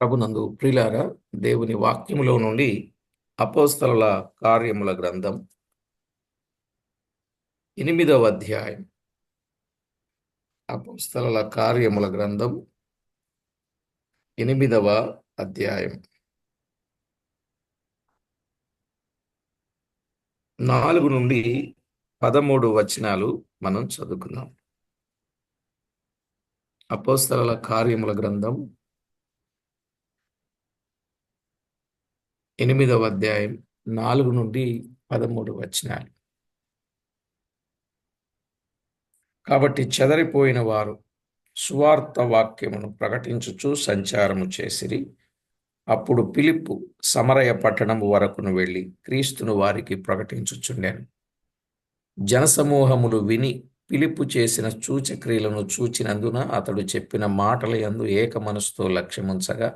ప్రభునందు ప్రియులారా, దేవుని వాక్యములో నుండి అపోస్తలుల కార్యముల గ్రంథం 8వ అధ్యాయం. అపోస్తలుల కార్యముల గ్రంథం 8వ అధ్యాయం 4 నుండి 13 వచనాలు మనం చదువుకుందాం. అపోస్తలుల కార్యముల గ్రంథం 8వ అధ్యాయం 4 నుండి 13 వచనాలు. కాబట్టి చెదరిపోయిన వారు సువార్త వాక్యమును ప్రకటించుచు సంచారము చేసిరి. అప్పుడు ఫిలిప్పు సమరయ పట్టణము వరకును వెళ్ళి క్రీస్తును వారికి ప్రకటించుచుండెను. జనసమూహములు విని ఫిలిప్పు చేసిన సూచక్రియలను చూచినందున అతడు చెప్పిన మాటల యందు ఏక మనసుతో లక్ష్యముంచగా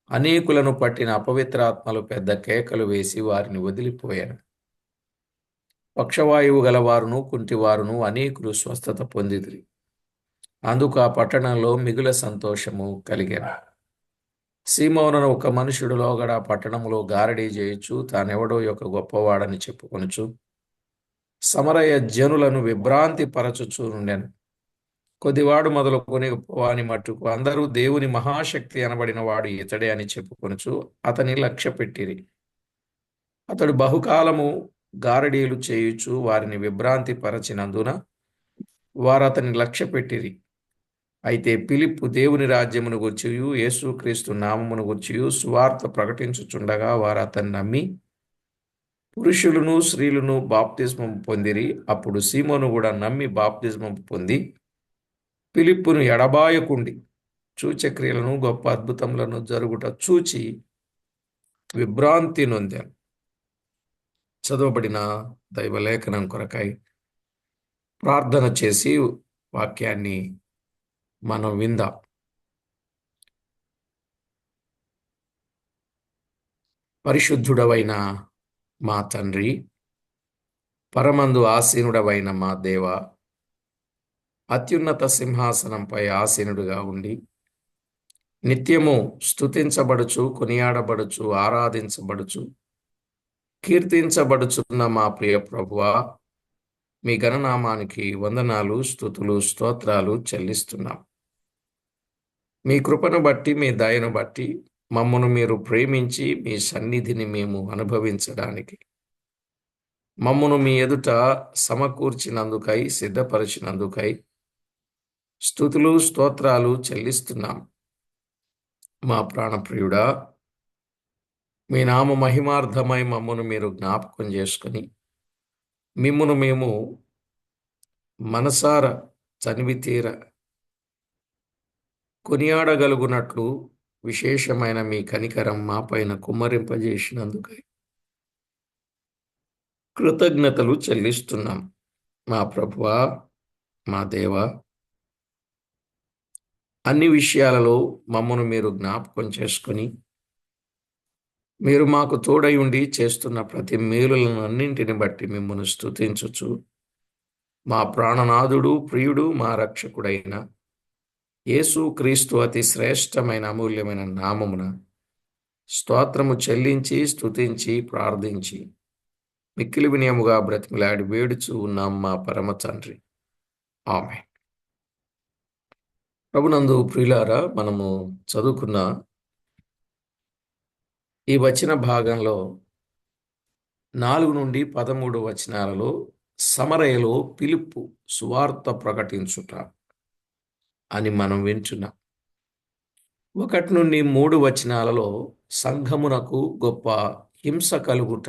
అనేకులను పట్టిన అపవిత్రాత్మలు పెద్ద కేకలు వేసి వారిని వదిలిపోయాను. పక్షవాయువు గలవారును కుంటివారును అనేకులు స్వస్థత పొందిదిరి. అందుకు ఆ పట్టణంలో మిగుల సంతోషము కలిగెను. సీమోనును ఒక మనుషుడు లోగడ పట్టణములో గారడీ చేయుచు తానెవడో యొక్క గొప్పవాడని చెప్పుకొనుచు సమరయ జనులను విభ్రాంతి పరచుచూ నుండెను. కొద్దివాడు మొదలుకొని గొప్పవాని మట్టుకు అందరూ దేవుని మహాశక్తి అనబడిన వాడు ఇతడే అని చెప్పుకొనుచు అతని లక్ష్య పెట్టిరి. అతడు బహుకాలము గారడీలు చేయుచు వారిని విభ్రాంతి పరచినందున వారు అతని లక్ష్య పెట్టిరి. అయితే ఫిలిప్పు దేవుని రాజ్యమును గూర్చియు యేసుక్రీస్తు నామమును గూర్చియు సువార్త ప్రకటించుచుండగా వారు అతన్ని నమ్మి పురుషులను స్త్రీలను బాప్తిస్మము పొందిరి. అప్పుడు సీమోను కూడా నమ్మి బాప్తిస్మము పొంది ఫిలిప్పును ఎడబాయకుండి సూచక్రియలను గొప్ప అద్భుతములను జరుగుట చూచి విభ్రాంతి నొందాను. చదవబడిన దైవలేఖనం కొరకై ప్రార్థన చేసి వాక్యాన్ని మనం విందాం. పరిశుద్ధుడవైన మా తండ్రి, పరమందు ఆసీనుడవైన మా దేవ, అత్యున్నత సింహాసనంపై ఆసీనుడుగా ఉండి నిత్యము స్తుతించబడుచు కొనియాడబడుచు ఆరాధించబడుచు కీర్తించబడుచున్న మా ప్రియ ప్రభువా, మీ ఘననామానికి వందనాలు, స్తుతులు, స్తోత్రాలు చెల్లిస్తున్నాం. మీ కృపను బట్టి, మీ దయను బట్టి మమ్మను మీరు ప్రేమించి మీ సన్నిధిని మేము అనుభవించడానికి మమ్మను మీ ఎదుట సమకూర్చినందుకై, సిద్ధపరిచినందుకై స్తుతులు, స్తోత్రాలు చెల్లిస్తున్నాం. మా ప్రాణప్రియుడా, మీ నామ మహిమార్థమై మమ్మను మీరు జ్ఞాపకం చేసుకొని మిమ్మును మేము మనసార చనివితీర కొనియాడగలుగునట్లు విశేషమైన మీ కనికరం మా పైన కుమ్మరింపజేసినందుకై కృతజ్ఞతలు చెల్లిస్తున్నాం. మా ప్రభువా, మా దేవా, అన్ని విషయాలలో మమ్మను మీరు జ్ఞాపకం చేసుకొని మీరు మాకు తోడై ఉండి చేస్తున్న ప్రతి మేలులను అన్నింటిని బట్టి మిమ్మల్ని స్తుతించుచు మా ప్రాణనాథుడు, ప్రియుడు, మా రక్షకుడైన యేసుక్రీస్తు అతి శ్రేష్టమైన అమూల్యమైన నామమున స్తోత్రము చెల్లించి స్తుతించి ప్రార్థించి మిక్కిలి వినయముగా బ్రతిమలాడి వేడుచు ఉన్నాం మా పరమ తండ్రి. ఆమేన్. ప్రభునందు ప్రియులారా, మనము చదువుకున్న ఈ వచన భాగంలో 4 నుండి 13 వచనాలలో సమరయలో ఫిలిప్పు సువార్త ప్రకటించుట అని మనం వింటున్నాం. 1 నుండి 3 వచనాలలో సంఘమునకు గొప్ప హింస కలుగుట,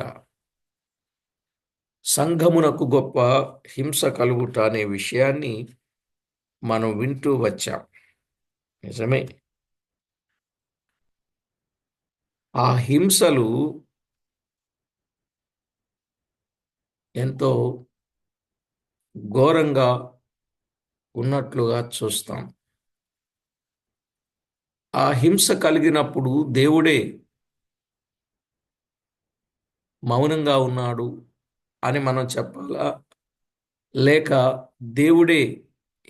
సంఘమునకు గొప్ప హింస కలుగుట అనే విషయాన్ని మనం వింటూ వచ్చాం. నిజమే, ఆ హింసలు ఎంతో ఘోరంగా ఉన్నట్లుగా చూస్తాం. ఆ హింస కలిగినప్పుడు దేవుడే మౌనంగా ఉన్నాడు అని మనం చెప్పాలా, లేక దేవుడే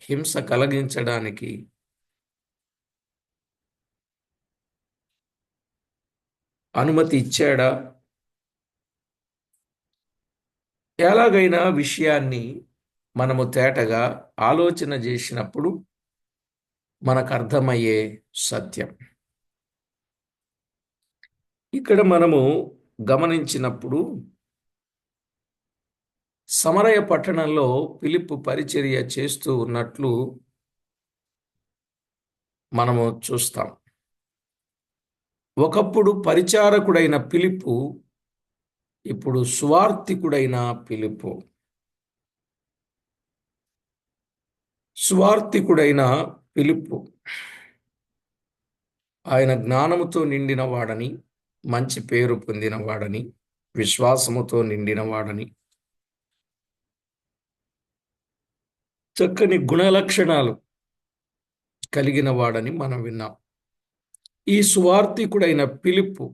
హింస కలిగించడానికి అనుమతి ఇచ్చాడా? ఎలాగైనా విషయాన్ని మనము తేటగా ఆలోచన చేసినప్పుడు మనకు అర్థమయ్యే సత్యం. ఇక్కడ మనము గమనించినప్పుడు సమరయ పట్టణంలో ఫిలిప్పు పరిచర్య చేస్తూ ఉన్నట్లు మనము చూస్తాం. ఒకప్పుడు పరిచారకుడైన ఫిలిప్పు ఇప్పుడు సువార్తికుడైన ఫిలిప్పు. సువార్తికుడైన ఫిలిప్పు ఆయన జ్ఞానముతో నిండిన వాడని, మంచి పేరు పొందిన వాడని, విశ్వాసముతో నిండిన వాడని, చక్కని గుణలక్షణాలు కలిగిన వాడని మనం విన్నాం. ఈ సువార్తికుడైన ఫిలిప్పు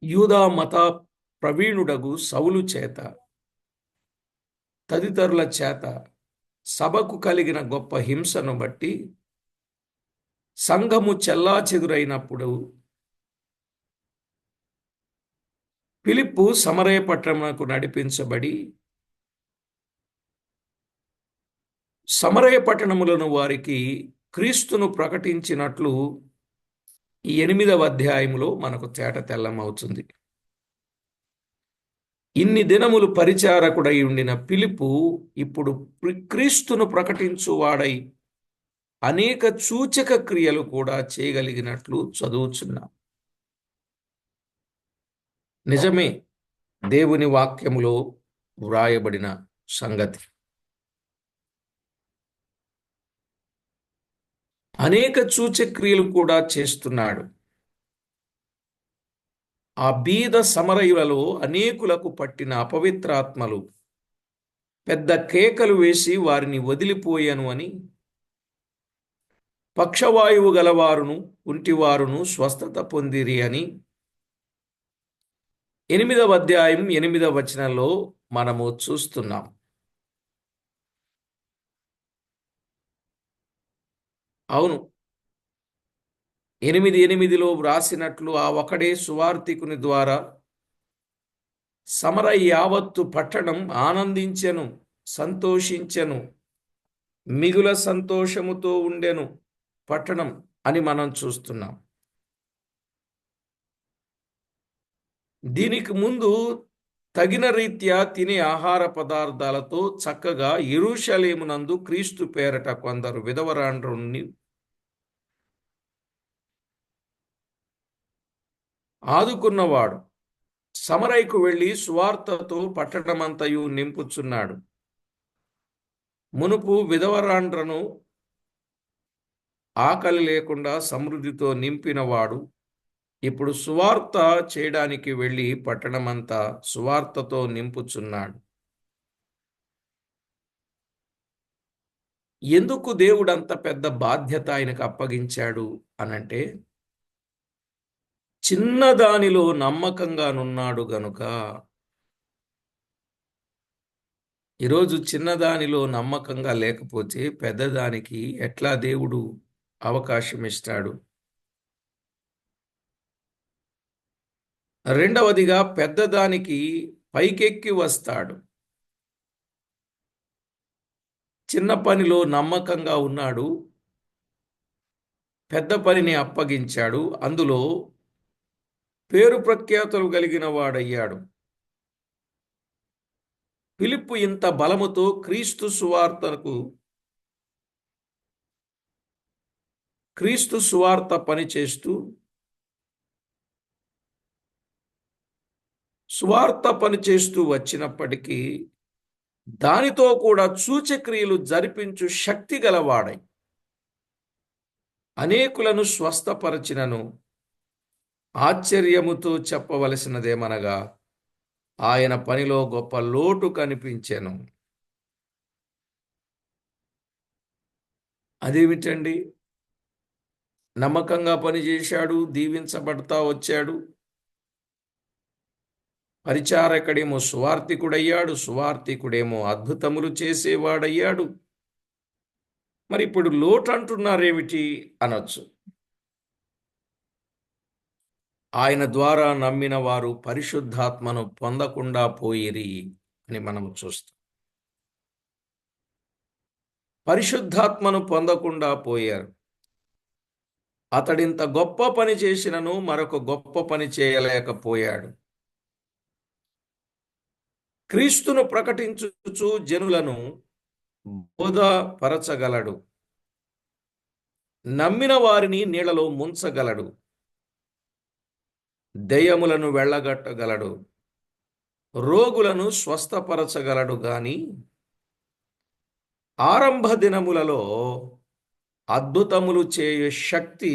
యూదా మత ప్రవీణుడగు సౌలు చేత, తదితరుల చేత సభకు కలిగిన గొప్ప హింసను బట్టి సంఘము చెల్లాచెదురైనప్పుడు ఫిలిప్పు సమరయ పట్టణమునకు నడిపించబడి సమరయ పట్టణములను వారికి క్రీస్తును ప్రకటించినట్లు ఈ 8వ అధ్యాయములో మనకు తేటతెల్లమవుతుంది. ఇన్ని దినములు పరిచారకుడై ఉండిన ఫిలిప్పు ఇప్పుడు క్రీస్తును ప్రకటించువాడై అనేక సూచక క్రియలు కూడా చేయగలిగినట్లు చదువుచున్నాం. నిజమే, దేవుని వాక్యములో వ్రాయబడిన సంగతి. అనేక సూచక్రియలు కూడా చేస్తున్నాడు. ఆ బీద సమరయులలో అనేకులకు పట్టిన అపవిత్రాత్మలు పెద్ద కేకలు వేసి వారిని వదిలిపోయాను అని, పక్షవాయువు గలవారును కుంటివారును స్వస్థత పొందిరి అని 8వ అధ్యాయం 8వ వచనంలో మనము చూస్తున్నాం. అవును, 8:8లో వ్రాసినట్లు ఆ ఒకడే సువార్తికుని ద్వారా సమరయ యావత్తు పట్టణం ఆనందించెను, సంతోషించెను, మిగుల సంతోషముతో ఉండెను పట్టణం అని మనం చూస్తున్నాం. దీనికి ముందు తగిన రీత్యా తినే ఆహార పదార్థాలతో చక్కగా యెరూషలేమునందు క్రీస్తు పేరట కొందరు విధవరాండ్రుని ఆదుకున్నవాడు సమరయకు వెళ్ళి సువార్తతో పట్టణమంతయు నింపుచున్నాడు. మునుపు విధవరాండ్రను ఆకలి లేకుండా సమృద్ధితో నింపినవాడు ఇప్పుడు సువార్త చేయడానికి వెళ్ళి పట్టణమంతా సువార్తతో నింపుచున్నాడు. ఎందుకు దేవుడు అంత పెద్ద బాధ్యత ఆయనకు అప్పగించాడు అనంటే, చిన్నదానిలో నమ్మకంగానున్నాడు గనుక. ఈరోజు చిన్నదానిలో నమ్మకంగా లేకపోతే పెద్దదానికి ఎట్లా దేవుడు అవకాశం ఇస్తాడు? రెండవదిగా పెద్దదానికి పైకెక్కి వస్తాడు. చిన్న పనిలో నమ్మకంగా ఉన్నాడు, పెద్ద పనిని అప్పగించాడు, అందులో పేరు ప్రఖ్యాతులు కలిగిన వాడయ్యాడు. ఫిలిప్పు ఇంత బలముతో క్రీస్తు సువార్త పనిచేస్తూ వచ్చినప్పటికీ దానితో కూడా సూచక్రియలు జరిపించు శక్తి గలవాడై అనేకులను స్వస్థపరచినను ఆశ్చర్యముతో చెప్పవలసినదేమనగా ఆయన పనిలో గొప్ప లోటు కనిపించెను. అదేమిటండి? నమ్మకంగా పనిచేశాడు, దీవించబడతా వచ్చాడు. పరిచారకుడేమో సువార్తికుడయ్యాడు, సువార్తికుడేమో అద్భుతములు చేసేవాడయ్యాడు. మరి ఇప్పుడు లోటు అంటున్నారేమిటి అనొచ్చు. ఆయన ద్వారా నమ్మిన వారు పరిశుద్ధాత్మను పొందకుండా పోయిరి అని మనం చూస్తాం. పరిశుద్ధాత్మను పొందకుండా పోయారు. అతడింత గొప్ప పని చేసినను మరొక గొప్ప పని చేయలేకపోయాడు. క్రీస్తును ప్రకటించుచు జనులను బోధపరచగలడు. నమ్మిన వారిని నీళ్లలో ముంచగలడు. దెయ్యములను వెళ్ళగట్టగలడు. రోగులను స్వస్థపరచగలడు గాని ఆరంభ దినములలో అద్భుతములు చేయు శక్తి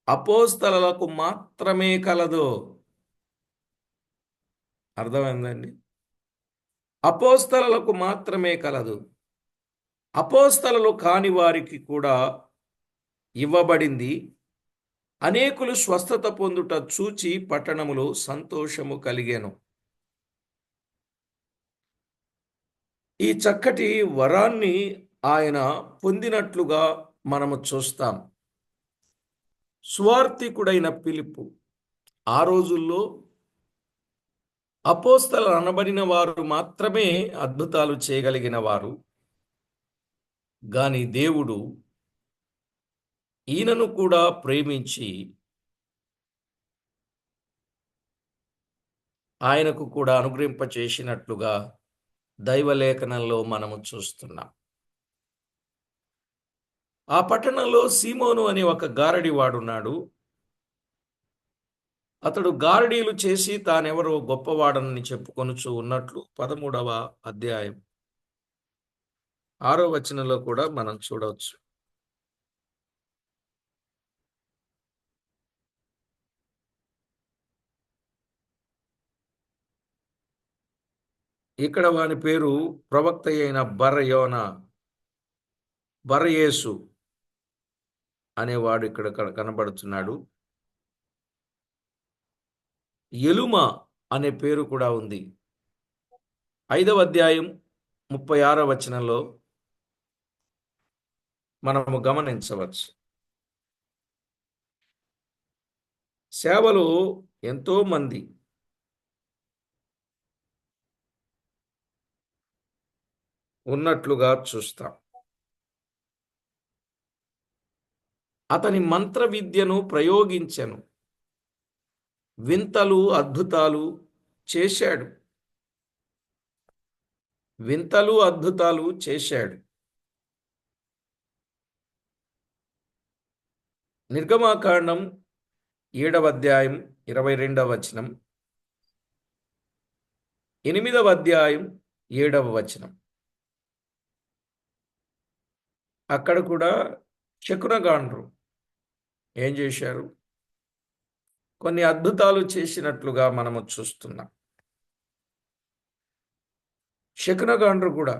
అపోస్తలులకు మాత్రమే కలదు. అర్థమైందండి? అపోస్తలులకు మాత్రమే కలదు. అపోస్తలులు కాని వారికి కూడా ఇవ్వబడింది. అనేకులు స్వస్థత పొందుట చూచి పట్టణములో సంతోషము కలిగెను. ఈ చక్కటి వరాన్ని ఆయన పొందినట్లుగా మనము చూస్తాం. సువార్తికుడైన ఫిలిప్పు ఆ రోజుల్లో అపోస్తలు అనబడిన వారు మాత్రమే అద్భుతాలు చేయగలిగిన వారు. గాని దేవుడు ఈయనను కూడా ప్రేమించి ఆయనకు కూడా అనుగ్రహింపచేసినట్లుగా దైవలేఖనంలో మనము చూస్తున్నాం. ఆ పట్టణంలో సీమోను అనే ఒక గారడివాడున్నాడు. అతడు గారడీలు చేసి తానెవరో గొప్పవాడనని చెప్పుకొనుచు ఉన్నట్లు 13వ అధ్యాయం 6వ వచనంలో కూడా మనం చూడవచ్చు. ఇక్కడ వాని పేరు ప్రవక్త అయిన బరయేసు అనేవాడు ఇక్కడ కనబడుతున్నాడు. ఎలుమ అనే పేరు కూడా ఉంది. 5వ అధ్యాయం 36వ వచనంలో మనము గమనించవచ్చు. సేవలో ఎంతో మంది ఉన్నట్లుగా చూస్తాం. అతని మంత్ర విద్యను ప్రయోగించెను. వింతలు అద్భుతాలు చేశాడు. వింతలు అద్భుతాలు చేశాడు. నిర్గమాకాండం 7వ అధ్యాయం 22వ వచనం, 8వ అధ్యాయం 7వ వచనం. అక్కడ కూడా శకునగాండ్రు ఏం చేశారు? కొన్ని అద్భుతాలు చేసినట్లుగా మనము చూస్తున్నాం. శకునగాండ్రు కూడా.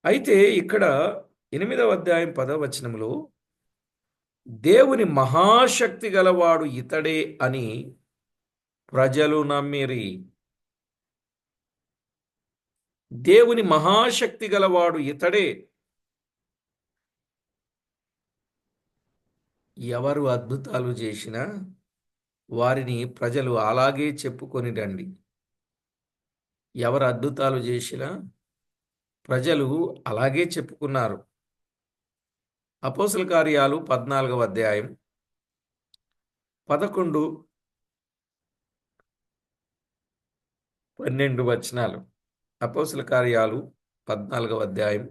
అయితే ఇక్కడ 8వ అధ్యాయం 10వ వచనంలో దేవుని మహాశక్తి గలవాడు ఇతడే అని ప్రజలు నమ్మిరి. దేవుని మహాశక్తి గలవాడు ఇతడే. ఎవరు అద్భుతాలు చేసినా వారిని ప్రజలు అలాగే చెప్పుకొని రండి. ఎవరు అద్భుతాలు చేసినా ప్రజలు అలాగే చెప్పుకున్నారు. అపోస్తలుల కార్యాలు 14వ అధ్యాయం 11, 12 వచనాలు. అపోస్తలుల కార్యాలు 14వ అధ్యాయం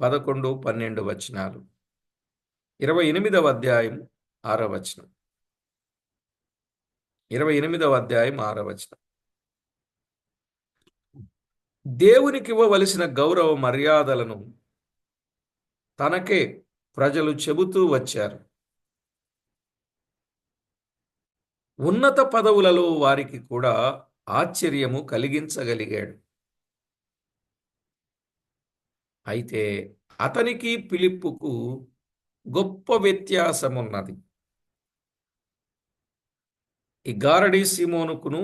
11, 12 వచనాలు. 28వ అధ్యాయం 6వ వచనం. 28వ అధ్యాయం 6వ వచనం. దేవునికి ఇవ్వవలసిన గౌరవ మర్యాదలను తనకే ప్రజలు చెబుతూ వచ్చారు. ఉన్నత పదవులలో వారికి కూడా ఆశ్చర్యము కలిగించగలిగాడు. అయితే అతనికి ఫిలిప్పుకు గొప్ప వ్యత్యాసం ఉన్నది. ఈ గారడీ సీమోనుకును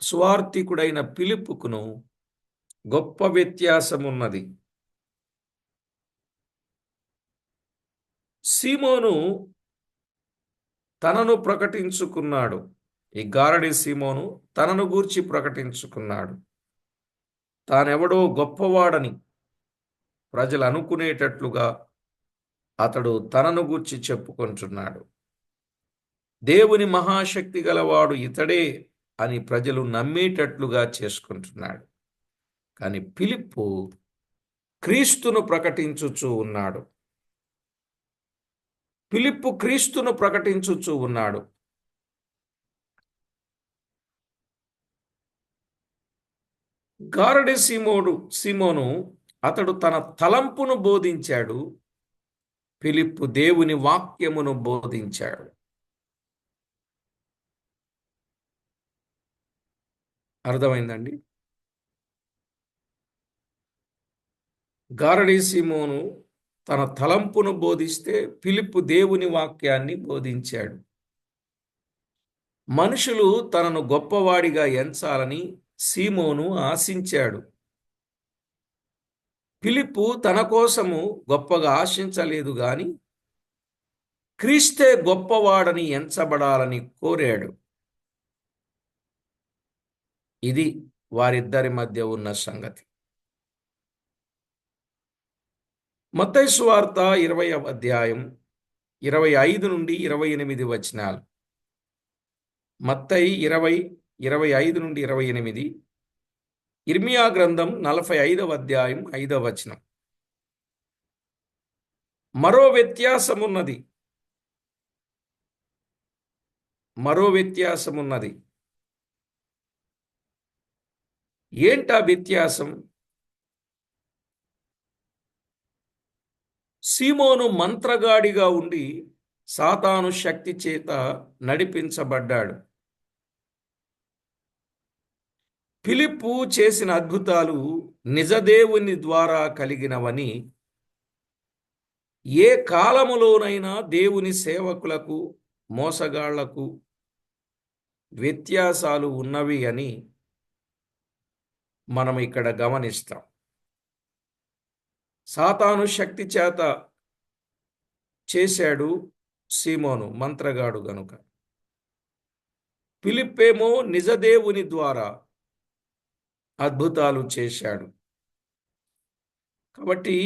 స్వార్థికుడైన ఫిలిప్పుకును గొప్ప వ్యత్యాసం ఉన్నది. సీమోను తనను ప్రకటించుకున్నాడు. ఈ గారడి సీమోను తనను గూర్చి ప్రకటించుకున్నాడు. తానెవడో గొప్పవాడని ప్రజలు అనుకునేటట్లుగా అతడు తనను గూర్చి చెప్పుకుంటున్నాడు. దేవుని మహాశక్తి గలవాడు ఇతడే అని ప్రజలు నమ్మేటట్లుగా చేసుకుంటున్నాడు. కానీ ఫిలిప్పు క్రీస్తును ప్రకటించుచూ ఉన్నాడు. ఫిలిప్పు క్రీస్తును ప్రకటించుచూ ఉన్నాడు. గారడి సీమోను అతడు తన తలంపును బోధించాడు. ఫిలిప్పు దేవుని వాక్యమును బోధించాడు. అర్థమైందండి? గారడి సీమోను తన తలంపును బోధిస్తే ఫిలిప్పు దేవుని వాక్యాన్ని బోధించాడు. మనుషులు తనను గొప్పవాడిగా ఎంచాలని సీమోను ఆశించాడు. ఫిలిప్పు తన కోసము గొప్పగా ఆశించలేదు గాని క్రీస్తే గొప్పవాడని ఎంచబడాలని కోరాడు. ఇది వారిద్దరి మధ్య ఉన్న సంగతి. మత్తయి సువార్త 20వ అధ్యాయం 25 నుండి 28 వచనాలు. మత్తయి 20:25 నుండి 28. ఇర్మియా గ్రంథం 45వ అధ్యాయం 5వ వచనం. మరో వ్యత్యాసమున్నది. ఏంటా వ్యత్యాసం? సీమోను మంత్రగాడిగా ఉండి సాతాను శక్తి చేత నడిపించబడ్డాడు. ఫిలిప్పు చేసిన అద్భుతాలు నిజదేవుని ద్వారా కలిగినవని, ఏ కాలములోనైనా దేవుని సేవకులకు మోసగాళ్లకు వ్యత్యాసాలు ఉన్నవి అని మనం ఇక్కడ గమనిస్తాం. సాతాను శక్తి చేత చేశాడు సీమోను, మంత్రగాడు గనుక. ఫిలిప్పేమో నిజదేవుని ద్వారా అద్భుతాలు చేశాడు. కాబట్టి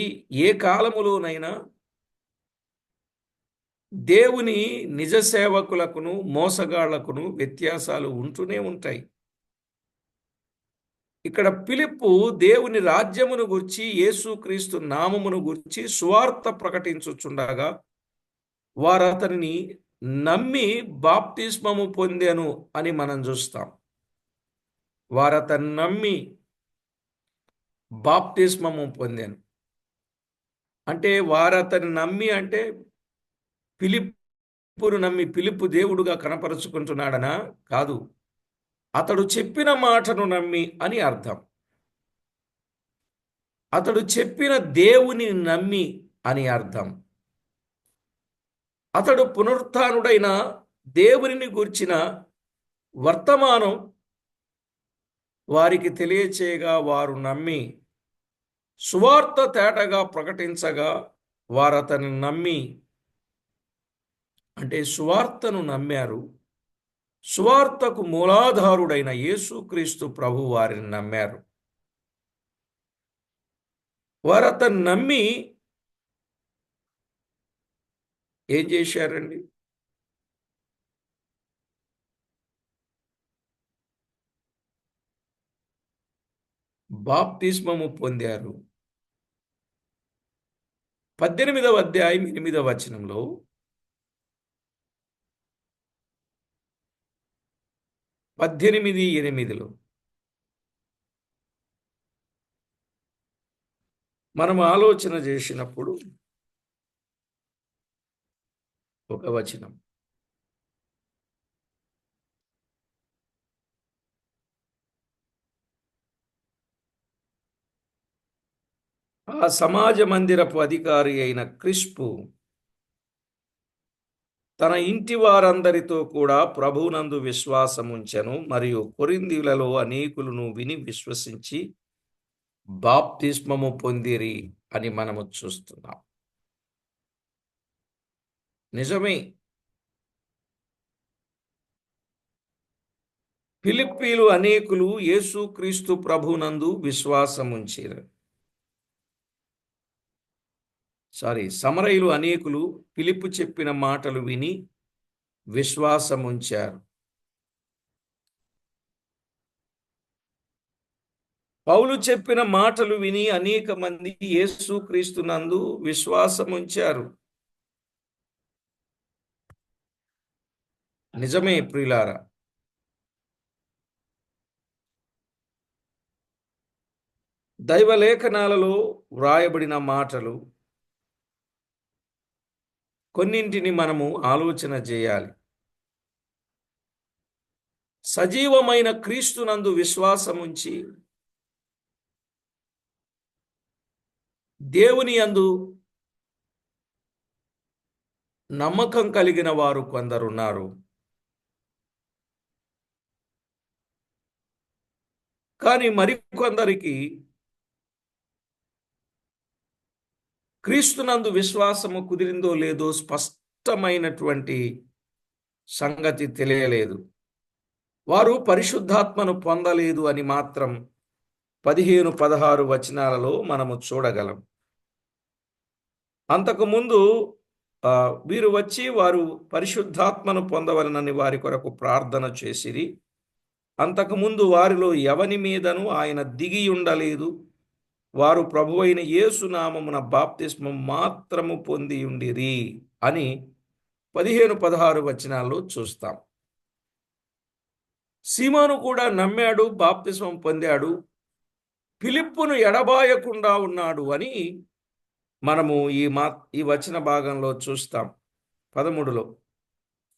ఏ కాలములోనైనా దేవుని నిజ సేవకులకును మోసగాళ్లకును వ్యత్యాసాలు ఉంటూనే ఉంటాయి. ఇక్కడ ఫిలిప్పు దేవుని రాజ్యమును గూర్చి, యేసుక్రీస్తు నామమును గూర్చి సువార్త ప్రకటించుచుండగా వారు అతనిని నమ్మి బాప్తిస్మము పొందెను అని మనం చూస్తాం. వారు అతన్ని నమ్మి బాప్తిస్మము పొందెను అంటే వారు అతన్ని నమ్మి అంటే ఫిలిప్పును నమ్మి ఫిలిప్పు దేవుడుగా కనపరుచుకుంటున్నాడనా? కాదు, అతడు చెప్పిన మాటను నమ్మి అని అర్థం. అతడు చెప్పిన దేవుని నమ్మి అని అర్థం. అతడు పునరుత్థానుడైన దేవునిని గూర్చిన వర్తమానం వారికి తెలియచేయగా వారు నమ్మి సువార్త తేటగా ప్రకటించగా వారు అతన్ని నమ్మి అంటే సువార్తను నమ్మారు. సువార్తకు మూలాధారుడైన యేసుక్రీస్తు ప్రభు వారిని నమ్మారు. వారు అతన్ని నమ్మి ఏం చేశారండి? బాప్తిస్మము పొందారు. 18వ అధ్యాయం 8వ వచనంలో మనం ఆలోచన చేసినప్పుడు ఒక వచనం, ఆ సమాజ మందిరపు అధికారి అయిన క్రిస్పు తన ఇంటి వారందరితో కూడా ప్రభువునందు విశ్వాసముంచెను, మరియు కొరింథీయులలో అనేకులను విని విశ్వసించి బాప్తిస్మము పొందిరి అని మనము చూస్తున్నాం. నిజమే. ఫిలిప్పీలు అనేకులు యేసుక్రీస్తు ప్రభునందు విశ్వాసముంచిరి. సమరయులు అనేకులు ఫిలిప్పు చెప్పిన మాటలు విని విశ్వాసముంచారు. పౌలు చెప్పిన మాటలు విని అనేక మంది యేసుక్రీస్తునందు విశ్వాసముంచారు. నిజమే ప్రియులారా. దైవలేఖనాలలో వ్రాయబడిన మాటలు కొన్నింటిని మనము ఆలోచన చేయాలి. సజీవమైన క్రీస్తునందు విశ్వాసముంచి దేవుని యందు నమ్మకం కలిగిన వారు కొందరున్నారు. కానీ మరికొందరికి క్రీస్తునందు విశ్వాసము కుదిరిందో లేదో స్పష్టమైనటువంటి సంగతి తెలియలేదు. వారు పరిశుద్ధాత్మను పొందలేదు అని మాత్రం 15-16 వచనాలలో మనము చూడగలం. అంతకుముందు వీరు వచ్చి వారు పరిశుద్ధాత్మను పొందవలనని వారి కొరకు ప్రార్థన చేసిరి. అంతకుముందు వారిలో ఎవని మీదను ఆయన దిగి ఉండలేదు. వారు ప్రభువైన యేసు నామమున బాప్తిస్మం మాత్రము పొంది ఉండిరి అని 15-16 వచనాల్లో చూస్తాం. సీమోను కూడా నమ్మాడు, బాప్తిస్మం పొందాడు, ఫిలిప్పును ఎడబాయకుండా ఉన్నాడు అని మనము ఈ వచన భాగంలో చూస్తాం. 13లో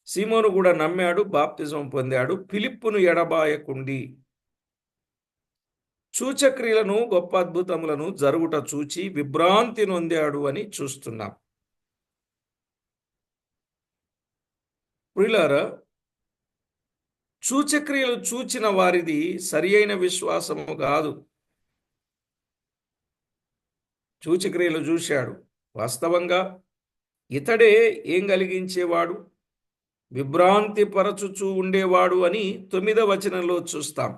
సీమోను కూడా నమ్మాడు, బాప్తిస్మం పొందాడు, ఫిలిప్పును ఎడబాయకుండి సూచక్రియలను గొప్ప అద్భుతములను జరుగుట చూచి విభ్రాంతి నొందాడు అని చూస్తున్నాం. ప్రియులారా, సూచక్రియలు చూచిన వారిది సరి అయిన విశ్వాసము కాదు. సూచక్రియలు చూశాడు, వాస్తవంగా ఇతడే ఏం కలిగించేవాడు, విభ్రాంతి పరచుచూ ఉండేవాడు అని 9వ వచనంలో చూస్తాం.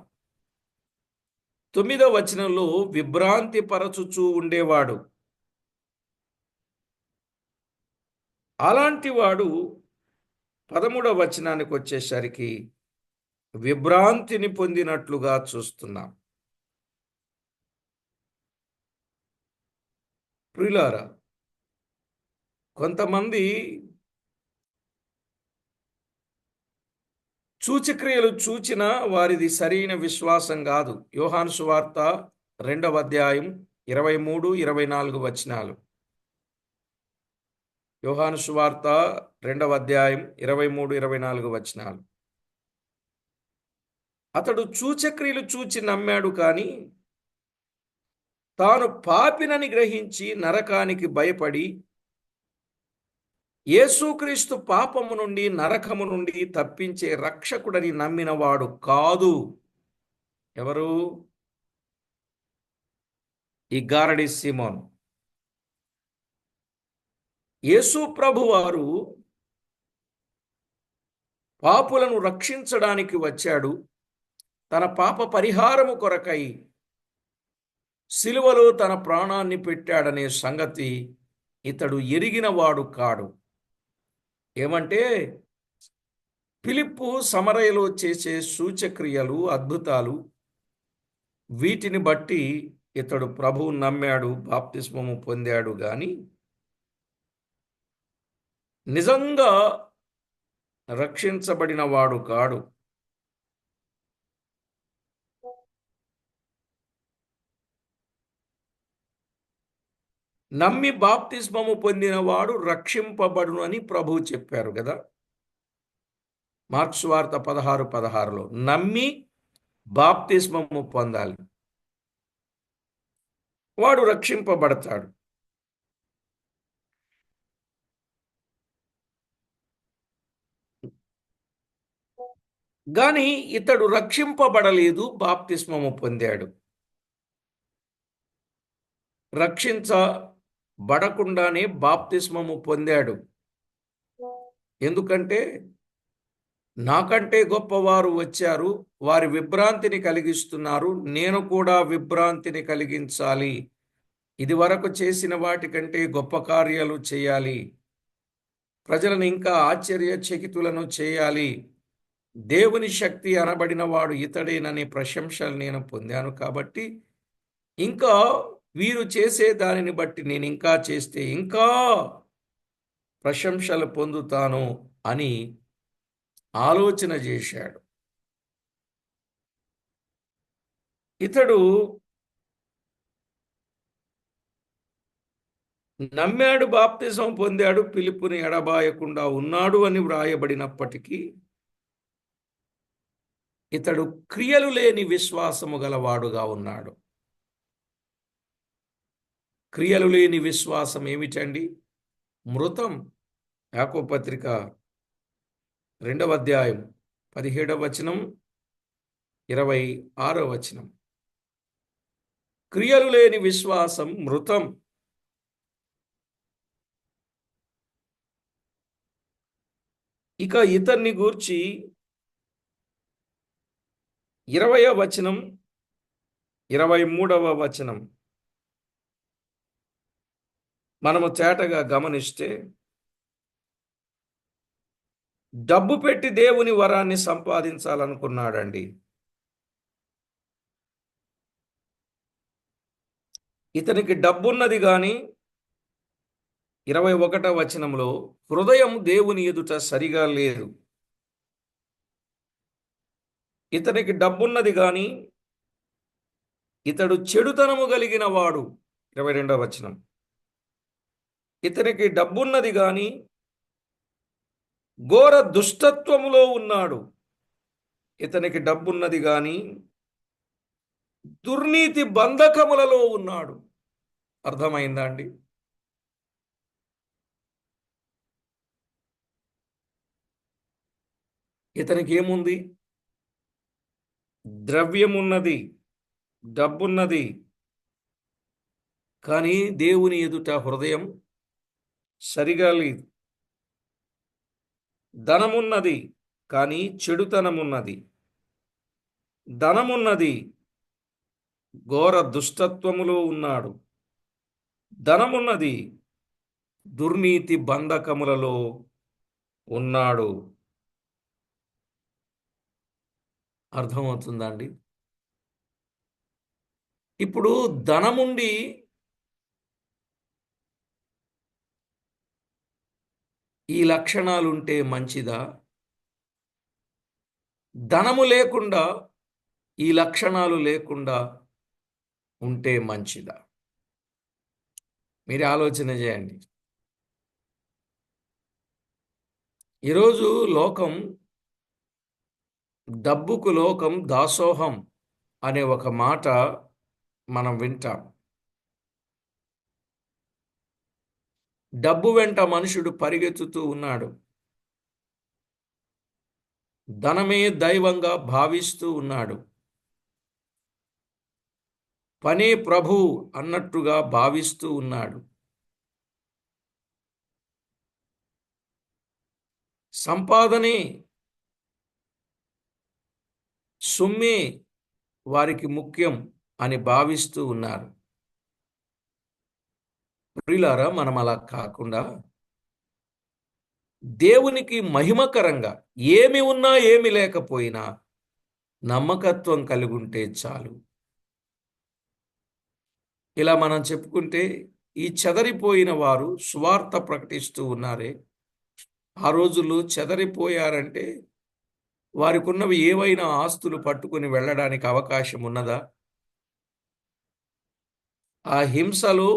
9వ వచనంలో విభ్రాంతి పరచుచూ ఉండేవాడు. అలాంటి వాడు 13వ వచనానికి వచ్చేసరికి విభ్రాంతిని పొందినట్లుగా చూస్తున్నాం. ప్రియులారా, కొంతమంది సూచక్రియలు చూచిన వారిది సరైన విశ్వాసం కాదు. యోహాను సువార్త 2వ అధ్యాయం 23-24 వచనాలు. యోహాను సువార్త 2వ అధ్యాయం 23-24 వచనాలు. అతడు సూచక్రియలు చూచి నమ్మాడు, కానీ తాను పాపినని గ్రహించి నరకానికి భయపడి యేసుక్రీస్తు పాపము నుండి నరకము నుండి తప్పించే రక్షకుడని నమ్మినవాడు కాదు. ఎవరు? ఈ గారడి సీమోను. యేసు ప్రభువారు పాపులను రక్షించడానికి వచ్చాడు. తన పాప పరిహారము కొరకై సిలువలో తన ప్రాణాన్ని పెట్టాడనే సంగతి ఇతడు ఎరిగినవాడు కాడు. ఏమంటే ఫిలిప్పు సమరయలో చేసే సూచక్రియలు, అద్భుతాలు, వీటిని బట్టి ఇతడు ప్రభువు నమ్మాడు, బాప్తిస్మము పొందాడు. గాని నిజంగా రక్షించబడిన వాడు కాడు. నమ్మి బాప్తిస్మము పొందినవాడు రక్షింపబడును అని ప్రభువు చెప్పారు కదా. మార్కు సువార్త 16:16లో నమ్మి బాప్తిస్మము పొందాలి, వాడు రక్షింపబడతాడు. గాని ఇతడు రక్షింపబడలేదు, బాప్తిస్మము పొందాడు. రక్షించబడకుండానే బాప్తిస్మము పొందాడు. ఎందుకంటే నాకంటే గొప్పవారు వచ్చారు, వారి విభ్రాంతిని కలిగిస్తున్నారు, నేను కూడా విభ్రాంతిని కలిగించాలి. ఇది వరకు చేసిన వాటికంటే గొప్ప కార్యాలు చేయాలి, ప్రజలను ఇంకా ఆశ్చర్యచకితులను చేయాలి. దేవుని శక్తి అనబడిన వాడు ఇతడేననే ప్రశంసలు నేను పొందాను కాబట్టి ఇంకా వీరు చేసే దానిని బట్టి నేను ఇంకా చేస్తే ఇంకా ప్రశంసలు పొందుతాను అని ఆలోచన చేశాడు. ఇతడు నమ్మాడు, బాప్తిజం పొందాడు, పిలుపుని ఎడబాయకుండా ఉన్నాడు అని వ్రాయబడినప్పటికీ ఇతడు క్రియలు లేని విశ్వాసము గలవాడుగా ఉన్నాడు. క్రియలు లేని విశ్వాసం ఏమిటండి? మృతం. యాకోబు పత్రిక 2వ అధ్యాయం 17వ వచనం, 26వ వచనం. క్రియలు లేని విశ్వాసం మృతం. ఇక ఇతన్ని గూర్చి 20వ వచనం, 23వ వచనం మనము తేటగా గమనిస్తే, డబ్బు పెట్టి దేవుని వరాన్ని సంపాదించాలనుకున్నాడండి. ఇతనికి డబ్బున్నది గాని 21వ వచనంలో హృదయం దేవుని ఎదుట సరిగా లేదు. ఇతనికి డబ్బున్నది గాని ఇతడు చెడుతనము కలిగిన వాడు. 22వ వచనం. ఇతనికి డబ్బున్నది గాని ఘోర దుష్టత్వములో ఉన్నాడు. ఇతనికి డబ్బున్నది గాని దుర్నీతి బంధకములలో ఉన్నాడు. అర్థమైందా అండి? ఇతనికి ఏముంది? ద్రవ్యమున్నది, డబ్బున్నది, కానీ దేవుని ఎదుట హృదయం సరిగా లేదు. ధనమున్నది కానీ చెడుతనమున్నది. ధనమున్నది, ఘోర దుష్టత్వములో ఉన్నాడు. ధనమున్నది, దుర్నీతి బంధకములలో ఉన్నాడు. అర్థమవుతుందా అండి? ఇప్పుడు ధనముండి ఈ లక్షణాలుంటే మంచిదా? ధనము లేకుండా ఈ లక్షణాలు లేకుండా ఉంటే మంచిదా? మీరు ఆలోచన చేయండి. ఈరోజు లోకం, డబ్బుకు లోకం దాసోహం అనే ఒక మాట మనం వింటాం. డబ్బు వెంట మనుషుడు పరిగెత్తుతూ ఉన్నాడు. ధనమే దైవంగా భావిస్తూ ఉన్నాడు. పనే ప్రభు అన్నట్టుగా భావిస్తూ ఉన్నాడు. సంపాదనే, సొమ్మే వారికి ముఖ్యం అని భావిస్తూ ఉన్నారు. ప్రియులారా, మనం అలా కాకుండా దేవునికి మహిమకరంగా ఏమి ఉన్నా ఏమి లేకపోయినా నమ్మకత్వం కలిగి ఉంటే చాలు. ఇలా మనం చెప్పుకుంటే ఈ చెదరిపోయిన వారు సువార్త ప్రకటిస్తూ ఉన్నారే, ఆ రోజుల్లో చెదరిపోయారంటే వారికి ఉన్నవి ఏవైనా ఆస్తులు పట్టుకుని వెళ్ళడానికి అవకాశం ఉన్నదా? ఆ హింసలో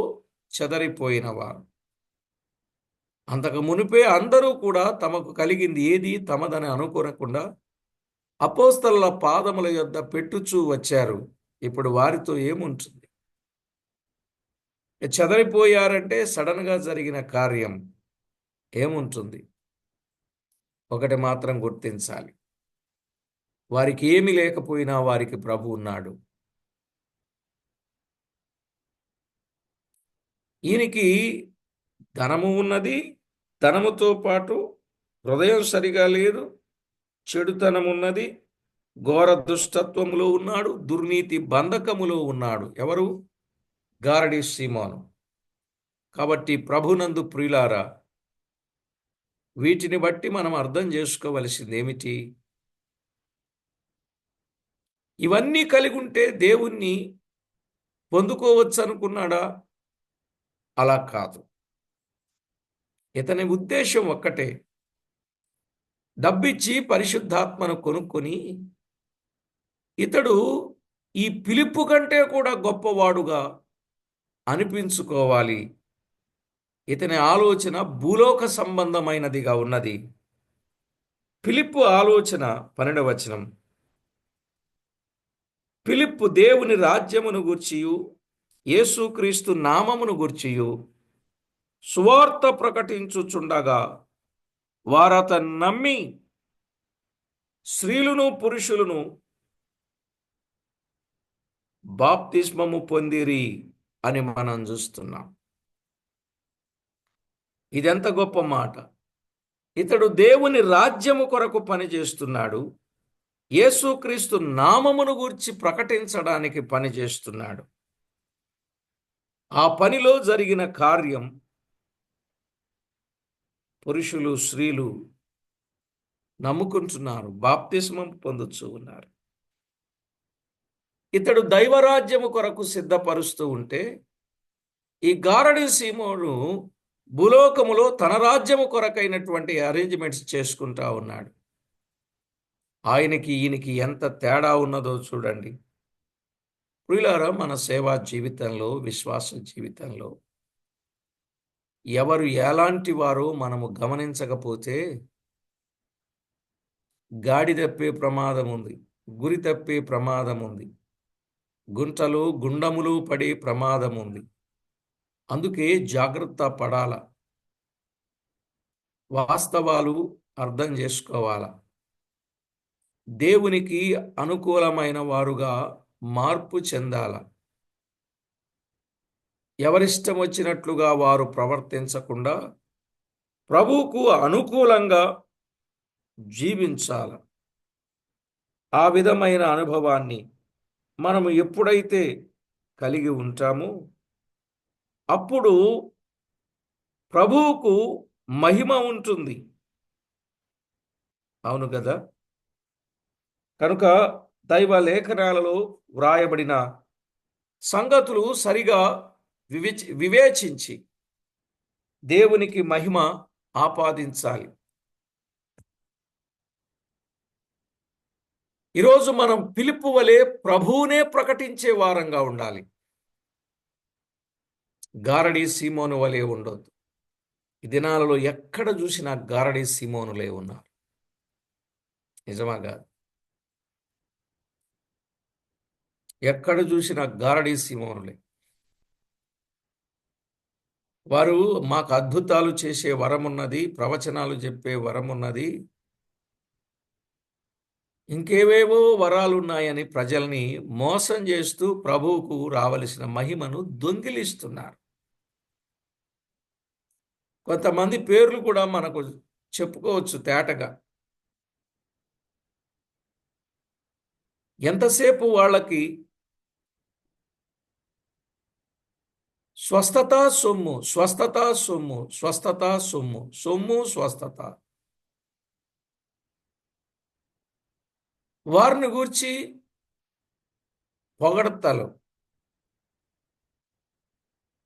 చెదరిపోయిన వారు. అంతకు మునిపే అందరూ కూడా తమకు కలిగింది ఏది తమదని అనుకోనకుండా అపోస్తలుల పాదముల యొద్ద పెట్టుచూ వచ్చారు. ఇప్పుడు వారితో ఏముంటుంది? చెదరిపోయారంటే సడన్గా జరిగిన కార్యం ఏముంటుంది? ఒకటి మాత్రం గుర్తించాలి, వారికి ఏమి లేకపోయినా వారికి ప్రభు ఉన్నాడు. ఈయనకి ధనము ఉన్నది, ధనముతో పాటు హృదయం సరిగా లేదు, చెడుతనం ఉన్నది, ఘోర దుష్టత్వములో ఉన్నాడు, దుర్నీతి బంధకములో ఉన్నాడు. ఎవరు? గారడి సీమోను. కాబట్టి ప్రభునందు ప్రియులారా, వీటిని బట్టి మనం అర్థం చేసుకోవలసింది ఏమిటి? ఇవన్నీ కలిగి ఉంటే దేవుణ్ణి పొందుకోవచ్చు అనుకున్నాడా? అలా కాదు. ఇతని ఉద్దేశం ఒక్కటే, డబ్బిచ్చి పరిశుద్ధాత్మను కొనుక్కొని ఇతడు ఈ పిలుపు కంటే కూడా గొప్పవాడుగా అనిపించుకోవాలి. ఇతని ఆలోచన భూలోక సంబంధమైనదిగా ఉన్నది. ఫిలిప్పు ఆలోచన 12వ వచనం, ఫిలిప్పు దేవుని రాజ్యమును గూర్చియు యేసుక్రీస్తు నామమును గూర్చియు సువార్త ప్రకటించుచుండగా వారతన్ని నమ్మి స్త్రీలును పురుషులను బాప్తిస్మము పొందిరి అని మనం చూస్తున్నాం. ఇదెంత గొప్ప మాట! ఇతడు దేవుని రాజ్యము కొరకు పనిచేస్తున్నాడు. యేసుక్రీస్తు నామమును గూర్చి ప్రకటించడానికి పనిచేస్తున్నాడు. ఆ పనిలో జరిగిన కార్యం పురుషులు, స్త్రీలు నమ్ముకుంటున్నారు, బాప్తిస్మం పొందుతూ ఉన్నారు. ఇతడు దైవరాజ్యము కొరకు సిద్ధపరుస్తూ ఉంటే, ఈ గారడి సీమోను భూలోకములో తన రాజ్యము కొరకైనటువంటి అరేంజ్మెంట్స్ చేసుకుంటా ఉన్నాడు. ఆయనకి ఈయనకి ఎంత తేడా ఉన్నదో చూడండి. ప్రియులారా, మన సేవా జీవితంలో, విశ్వాస జీవితంలో ఎవరు ఎలాంటి వారో మనము గమనించకపోతే గాడి తప్పే ప్రమాదం ఉంది, గురి తప్పే ప్రమాదం ఉంది, గుంటలు గుండములు పడే ప్రమాదం ఉంది. అందుకే జాగ్రత్త పడాల, వాస్తవాలు అర్థం చేసుకోవాల, దేవునికి అనుకూలమైన వారుగా మార్పు చెందాల. ఎవరిష్టం వచ్చినట్లుగా వారు ప్రవర్తించకుండా ప్రభువుకు అనుకూలంగా జీవించాల. ఆ విధమైన అనుభవాన్ని మనము ఎప్పుడైతే కలిగి ఉంటామో అప్పుడు ప్రభువుకు మహిమ ఉంటుంది. అవును కదా? కనుక దైవ లేఖనాలలో వ్రాయబడిన సంగతులు సరిగా వివేచించి దేవునికి మహిమ ఆపాదించాలి. ఈరోజు మనం పిలుపు వలె ప్రభువునే ప్రకటించే వారంగా ఉండాలి. గారడీ సీమోను వలె ఉండొద్దు. ఈ దినాలలో ఎక్కడ చూసినా గారడీ సీమోనులే ఉన్నారు. నిజమా కాదు? ఎక్కడ చూసినా గారడీ సీమోనులే. వారు మాకు అద్భుతాలు చేసే వరం ఉన్నది, ప్రవచనాలు చెప్పే వరం ఉన్నది, ఇంకేవేవో వరాలున్నాయని ప్రజల్ని మోసం చేస్తూ ప్రభువుకు రావలసిన మహిమను దొంగిలిస్తున్నారు. కొంతమంది పేర్లు కూడా మనకు చెప్పుకోవచ్చు తేటగా. ఎంతసేపు వాళ్ళకి స్వస్థత సొమ్ము, స్వస్థత సొమ్ము, స్వస్థత సొమ్ము, సొమ్ము స్వస్థత. వారిని గూర్చి పొగడ్తలు.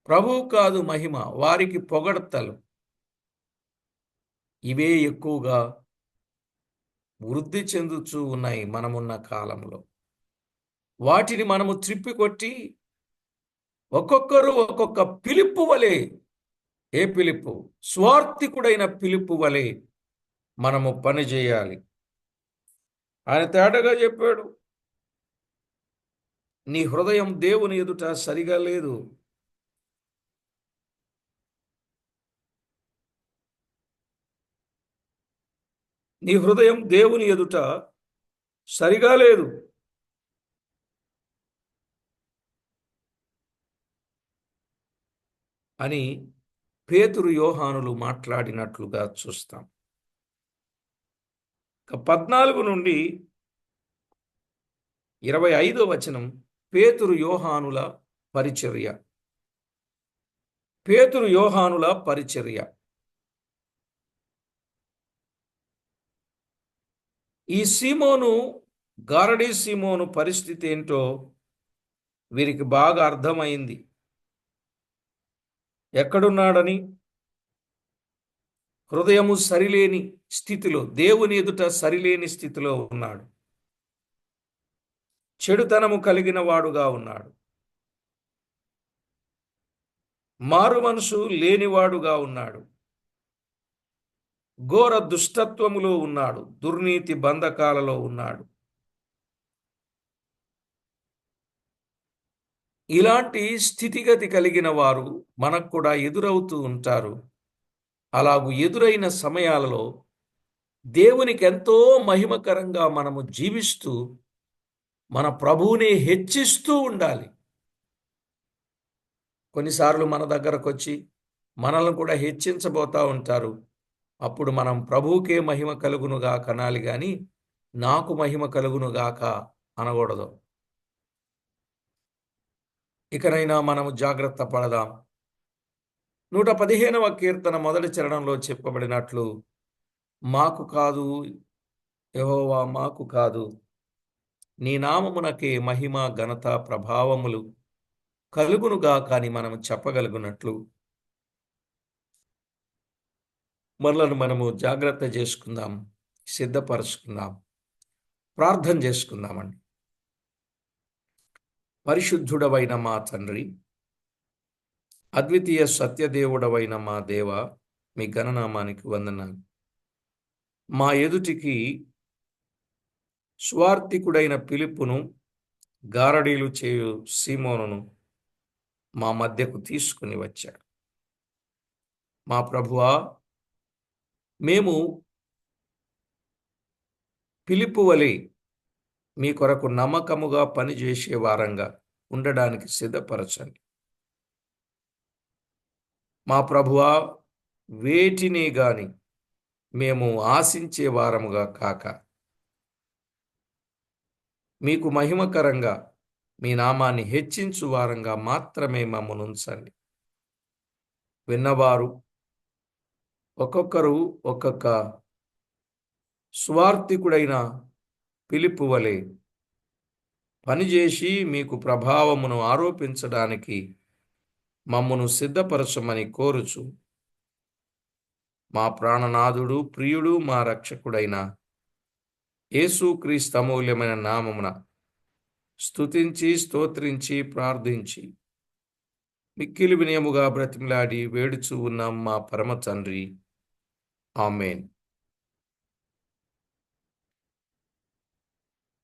ప్రభువు కాదు మహిమ, వారికి పొగడ్తలు. ఇవే ఎక్కువగా వృద్ధి చెందుతూ ఉన్నాయి మనమున్న కాలంలో. వాటిని మనము త్రిప్పికొట్టి ఒక్కొక్కరు ఒక్కొక్క పిలుపు వలె, ఏ పిలుపు? స్వార్థికుడైన పిలుపు వలె మనము పని చేయాలి. ఆయన తేటగా చెప్పాడు, నీ హృదయం దేవుని ఎదుట సరిగా లేదు. నీ హృదయం దేవుని ఎదుట సరిగా లేదు. అని పేతురు యోహానులు మాట్లాడినట్లుగా చూస్తాం. 14 నుండి 25 పేతురు యోహానుల పరిచర్య. పేతురు యోహానుల పరిచర్య. ఈ సీమోను, గారడీ సీమోను పరిస్థితి ఏంటో వీరికి బాగా అర్థమైంది. ఎక్కడున్నాడని, హృదయము సరిలేని స్థితిలో, దేవుని ఎదుట సరిలేని స్థితిలో ఉన్నాడు. చెడుతనము కలిగిన వాడుగా ఉన్నాడు. మారు మనసు లేనివాడుగా ఉన్నాడు. ఘోర దుష్టత్వములో ఉన్నాడు. దుర్నీతి బంధకాలలో ఉన్నాడు. ఇలాంటి స్థితిగతి కలిగిన వారు మనకు కూడా ఎదురవుతూ ఉంటారు. అలాగూ ఎదురైన సమయాలలో దేవునికి ఎంతో మహిమకరంగా మనము జీవిస్తూ మన ప్రభువుని హెచ్చిస్తూ ఉండాలి. కొన్నిసార్లు మన దగ్గరకు వచ్చి మనల్ని కూడా హెచ్చించబోతా ఉంటారు. అప్పుడు మనం ప్రభువుకే మహిమ కలుగునుగా కనాలి గాని నాకు మహిమ కలుగునుగాక అనకూడదు. ఇకనైనా మనము జాగ్రత్త పడదాం. 115వ కీర్తన మొదటి చరణంలో చెప్పబడినట్లు, మాకు కాదు యెహోవా, మాకు కాదు, నీ నామమునకే మహిమ ఘనత ప్రభావములు కలుగునుగా కానీ మనం చెప్పగలుగునట్లు మనలను మనము జాగ్రత్త చేసుకుందాం, సిద్ధపరచుకుందాం, ప్రార్థన చేసుకుందామండి. పరిశుద్ధుడవైన మా తండ్రి, అద్వితీయ సత్యదేవుడవైన మా దేవ, మీ ఘననామానికి వందనాలు. మా ఎదుటికి స్వార్థికుడైన ఫిలిప్పును, గారడీలు చేయు సీమోనును మా మధ్యకు తీసుకుని వచ్చాడు. మా ప్రభువా, మేము ఫిలిప్పు వలె మీ కొరకు నమ్మకముగా పనిచేసే వారంగా ఉండడానికి సిద్ధపరచండి. మా ప్రభువా, వేటిని గాని మేము ఆశించే వారముగా కాక మీకు మహిమకరంగా మీ నామాన్ని హెచ్చించు వారంగా మాత్రమే మమ్మల్ని ఉంచండి. విన్నవారు ఒక్కొక్కరు ఒక్కొక్క స్వార్థికుడైన ఫిలిప్పు వలె పనిచేసి మీకు ప్రభావమును ఆరోపించడానికి మమ్మను సిద్ధపరచమని కోరుచు, మా ప్రాణనాథుడు, ప్రియుడు, మా రక్షకుడైన యేసుక్రీస్తు అమూల్యమైన నామమున స్తుతించి స్తోత్రించి ప్రార్థించి మిక్కిలి వినయముగా బ్రతిమలాడి వేడుచూ ఉన్నాం మా పరమ తండ్రి. ఆమేన్.